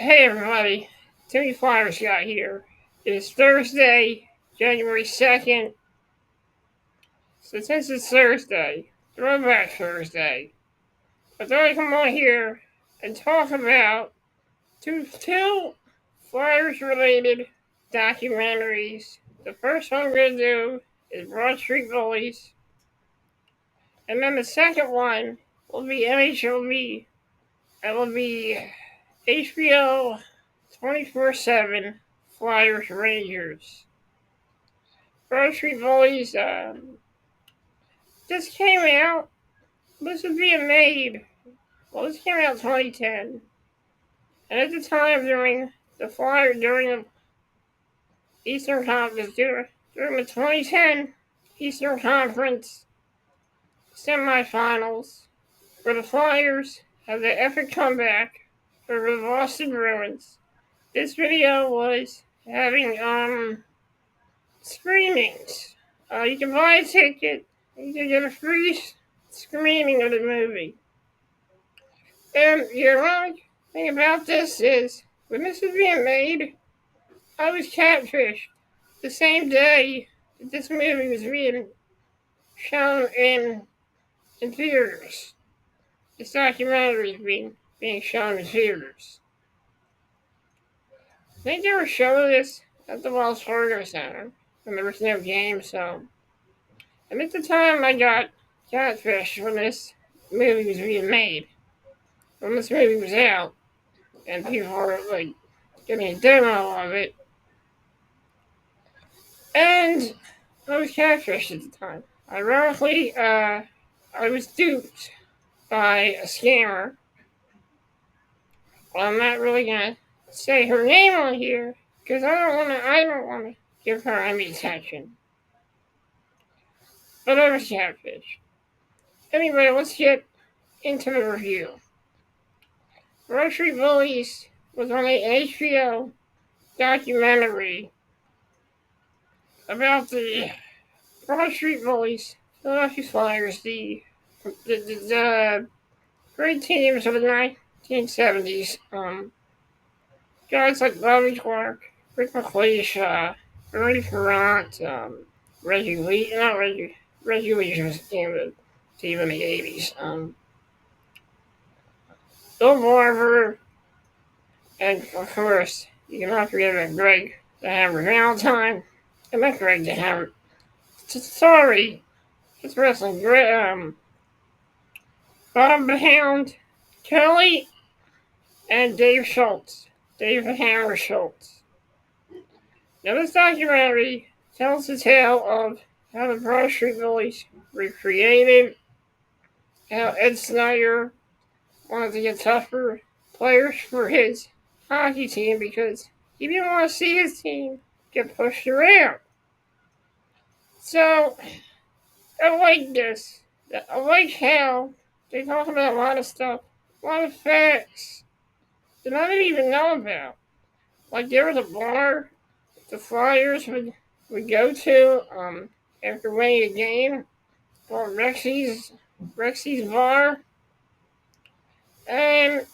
Hey everybody, Timmy Flyers got here. It is Thursday, January 2nd. So since it's Thursday, Throwback Thursday, I thought I'd come on here and talk about two Flyers related documentaries. The first one we're going to do is Broad Street Bullies. And then the second one will be NHLB. It will be HBO 24/7 Flyers Rangers. Broad Street Bullies just came out. This was being made. Well, this came out in 2010. And at the time during the Eastern Conference, during the 2010 Eastern Conference semifinals, where the Flyers had their epic comeback over the Boston Bruins, this video was having screenings. You can buy a ticket. You can get a free screening of the movie. And the ironic thing about this is, when this was being made, I was catfished the same day that this movie was being shown in theaters. This documentary is being shown in theaters. I think they were showing this at the Wells Fargo Center, and there was no game, so. And at the time I got catfished when this movie was being made. When this movie was out, and people were like getting a demo of it. And I was catfished at the time. Ironically, I was duped by a scammer. Well, I'm not really gonna say her name on here because I don't wanna give her any attention. But I was catfished. Anyway, let's get into the review. Broad Street Bullies was on an HBO documentary about the Broad Street Bullies, Philadelphia Flyers, the great teams of the 1970s. Guys like Bobby Clark, Rick McLeish, Bernie Ferrant, Reggie Lee, not Reggie. Reggie Lee was the team in the 80s. Bill Barber, and of course, you cannot forget about Greg the Hammer Valentine. I met Greg the Hammer. Sorry, it's wrestling. Bob the Hound, Kelly, and Dave Schultz. Dave the Hammer Schultz. Now, this documentary tells the tale of how the Broad Street Bullies were created, how Ed Snyder wanted to get tougher players for his hockey team because he didn't want to see his team get pushed around. So, I like this. I like how they talk about a lot of stuff, a lot of facts that I didn't even know about. Like, there was a bar the Flyers would go to after winning a game called Rexy's Bar. And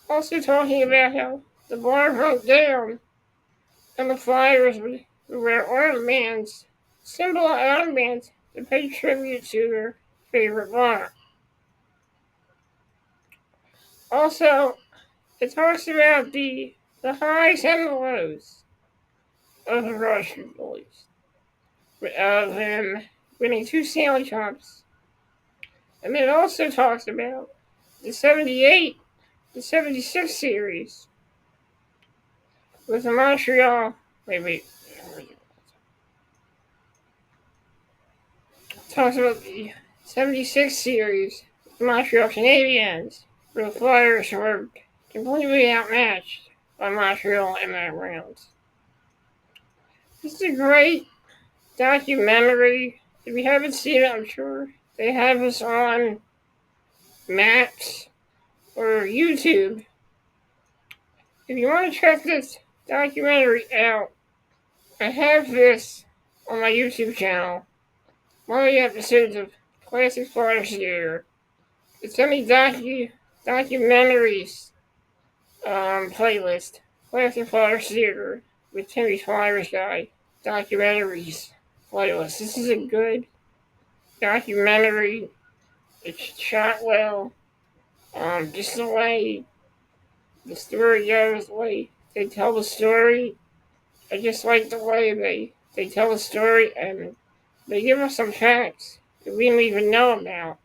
also talking about how the bar broke down and the Flyers would wear armbands, symbol armbands, to pay tribute to their favorite bar. Also, it talks about the highs and the lows of the Broad Street Bullies, of them winning 2 Stanley Cups. And it also talks about the 76 series with the Montreal. Wait. Talks about the 76 series with the Montreal Canadiens, where the Flyers were completely outmatched by Montreal in that round. This is a great documentary. If you haven't seen it, I'm sure they have this on Max or YouTube. If you want to check this documentary out, I have this on my YouTube channel. One of the episodes of Classic Flyers Theater. It's any documentaries playlist. Laughter Flyers Theater with Timmy Flyers Guy. Documentaries playlist. This is a good documentary. It's shot well. Just the way the story goes, the way they tell the story. I just like the way they tell the story and they give us some facts that we didn't even know about.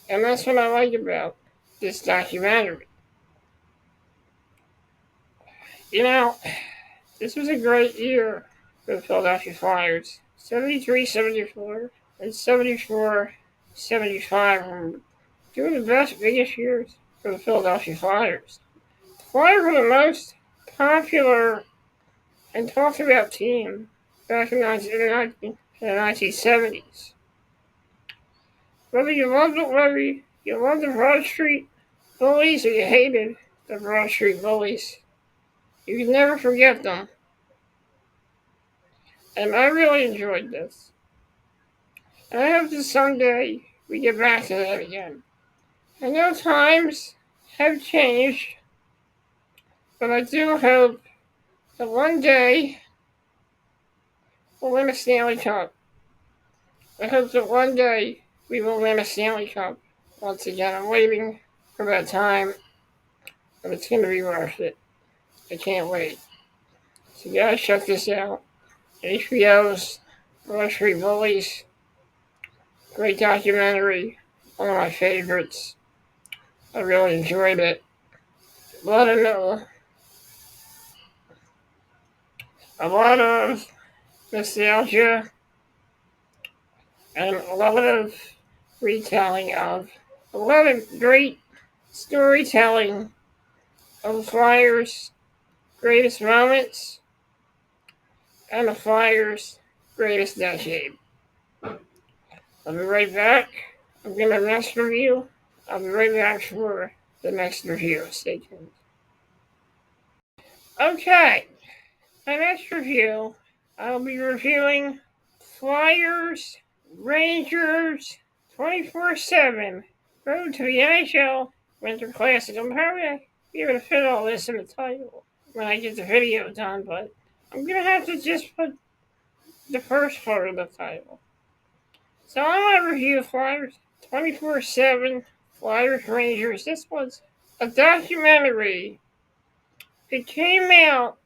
And that's what I like about this documentary. You know, this was a great year for the Philadelphia Flyers. 73-74 and 74-75 were two of the best, biggest years for the Philadelphia Flyers. The Flyers were the most popular and talked about team back in the 1970s. Whether you loved the Broad Street Bullies or you hated the Broad Street Bullies, you can never forget them. And I really enjoyed this. And I hope that someday we get back to that again. I know times have changed, but I do hope that one day we'll win a Stanley Cup. I hope that one day we will win a Stanley Cup once again. I'm waiting for that time, and it's going to be worth it. I can't wait. So guys, check this out. HBO's Broad Street Bullies. Great documentary. One of my favorites. I really enjoyed it. A lot of nostalgia and a lot of retelling of a lot of great storytelling of the Flyers' greatest moments and the Flyers' greatest decade. I'll be right back. I'm going to next review. I'll be right back for the next review. Stay tuned. Okay, my next review, I'll be reviewing Flyers, Rangers, 24/7, Road to the NHL Winter Classic. I'm probably be able to fit all this in the title when I get the video done, but I'm going to have to just put the first part of the title. So I'm going to review Flyers 24/7, Flyers, Rangers. This was a documentary that came out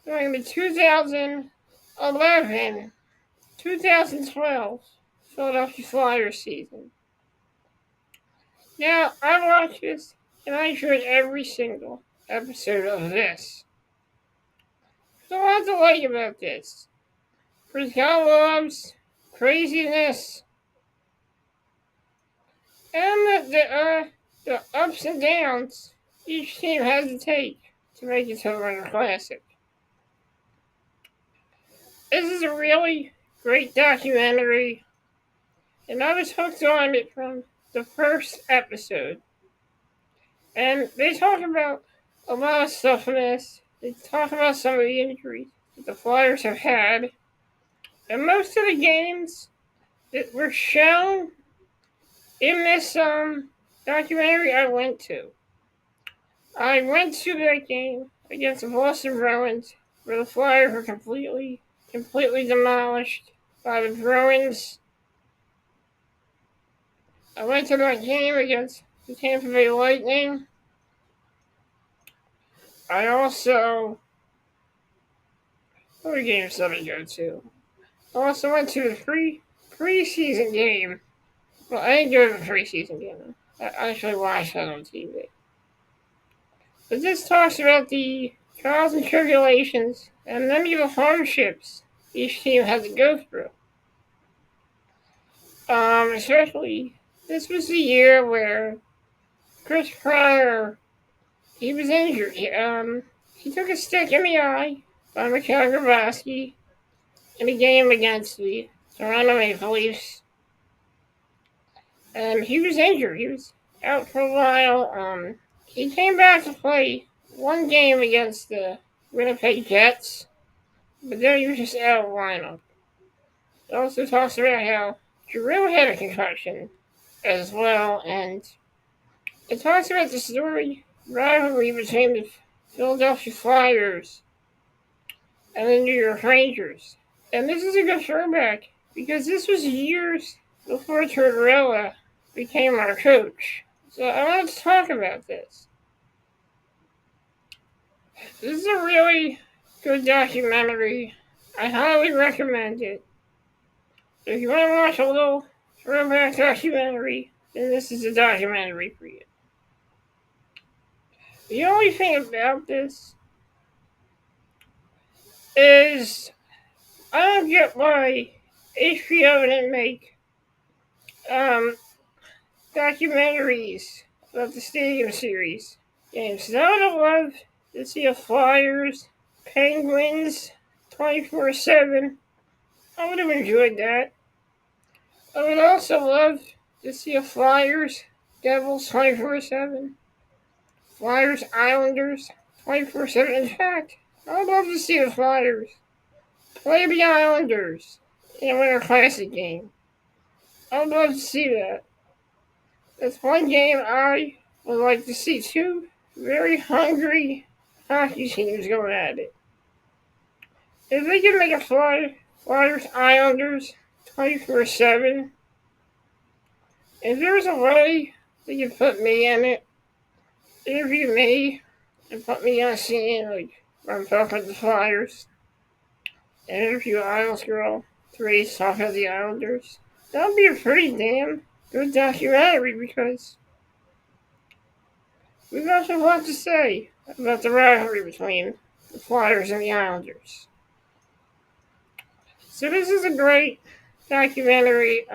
during the 2011-2012 Philadelphia Flyers season. Now, I watched this and I enjoyed every single episode of this. There's a lot to like about this. Chris Love's craziness and the ups and downs each team has to take to make it to the Winter Classic. This is a really great documentary, and I was hooked on it from the first episode. And they talk about a lot of stuff in this. They talk about some of the injuries that the Flyers have had. And most of the games that were shown in this documentary I went to. I went to that game against the Boston Bruins where the Flyers were completely demolished by the Bruins. I went to that game against the Tampa Bay Lightning. I also... What games did I go to? I also went to the preseason game. Well, I didn't go to the preseason game. I actually watched that on TV. But this talks about the trials and tribulations and many of the hardships each team had to go through. Especially, this was the year where Chris Pryor, he was injured. He took a stick in the eye by Mikhail Grabowski in a game against the Toronto Maple Leafs. And he was injured. He was out for a while. He came back to play one game against the Winnipeg Jets, but then he was just out of the lineup. It also talks about how Giroux had a concussion as well, and it talks about the story rivalry between the Philadelphia Flyers and the New York Rangers. And this is a good throwback because this was years before Tortorella became our coach. So I want to talk about this. This is a really good documentary. I highly recommend it. If you want to watch a little throwback documentary, then this is a documentary for you. The only thing about this is I don't get why HBO didn't make documentaries about the Stadium Series games. I would have loved to see a Flyers, Penguins, 24/7. I would have enjoyed that. I would also love to see a Flyers, Devils 24/7. Flyers, Islanders 24/7. In fact, I would love to see the Flyers play the Islanders in a Winter Classic game. I would love to see that. That's one game I would like to see. Two very hungry hockey teams going at it. If they could make a Flyers Islanders 24/7, if there's a way they could put me in it, interview me, and put me on scene, like when I'm talking to the Flyers, and interview Isles Girl, Therese talking about the Islanders, that would be a pretty damn good documentary because we've got a lot to say about the rivalry between the Flyers and the Islanders. So this is a great documentary.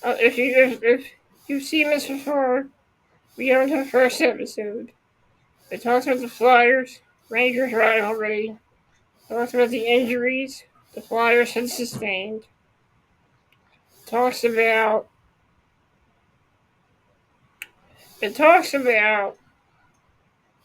If you've seen this before, we go into the first episode. It talks about the Flyers Rangers rivalry. It talks about the injuries the Flyers had sustained. It talks about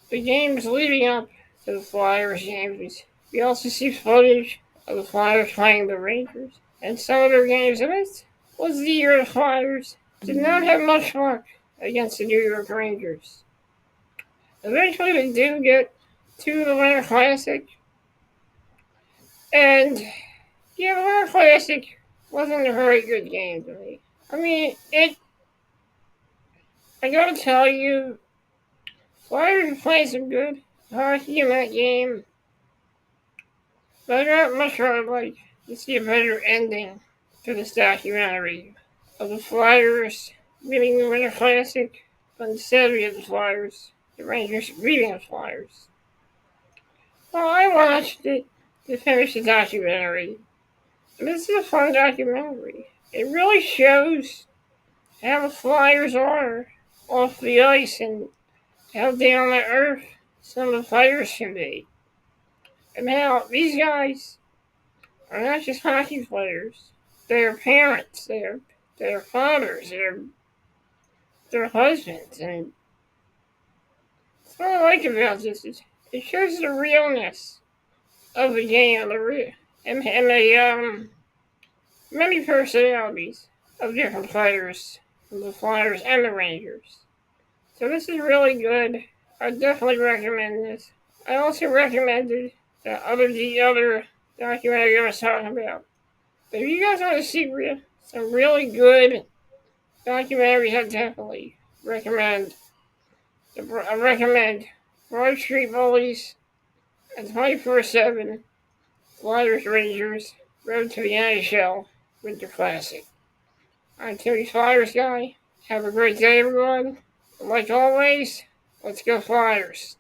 the games leading up to the Flyers games. We also see footage of the Flyers playing the Rangers and some of their games. And it was the year the Flyers did not have much luck against the New York Rangers. Eventually they do get to the Winter Classic. And yeah, the Winter Classic wasn't a very good game to me. I mean, I gotta tell you, Flyers played some good hockey in that game. But I'd much rather like to see a better ending to this documentary of the Flyers winning the Winter Classic, but instead we have the Rangers beating the Flyers. Well, I watched it to finish the documentary. And this is a fun documentary. It really shows how the Flyers are off the ice and how down to earth some of the players can be. And how these guys are not just hockey players. They're parents, they're fathers, they're husbands. And that's what I like about this. It shows the realness of the game and the many personalities of different players, the Flyers and the Rangers. So this is really good. I definitely recommend this. I also recommended the other documentary I was talking about. But if you guys want to see some really good documentaries, I definitely recommend. I recommend Broad Street Bullies and 24/7 Flyers Rangers Road to the NHL Winter Classic. I'm Timmy Flyers guy. Have a great day, everyone. And like always, let's go Flyers.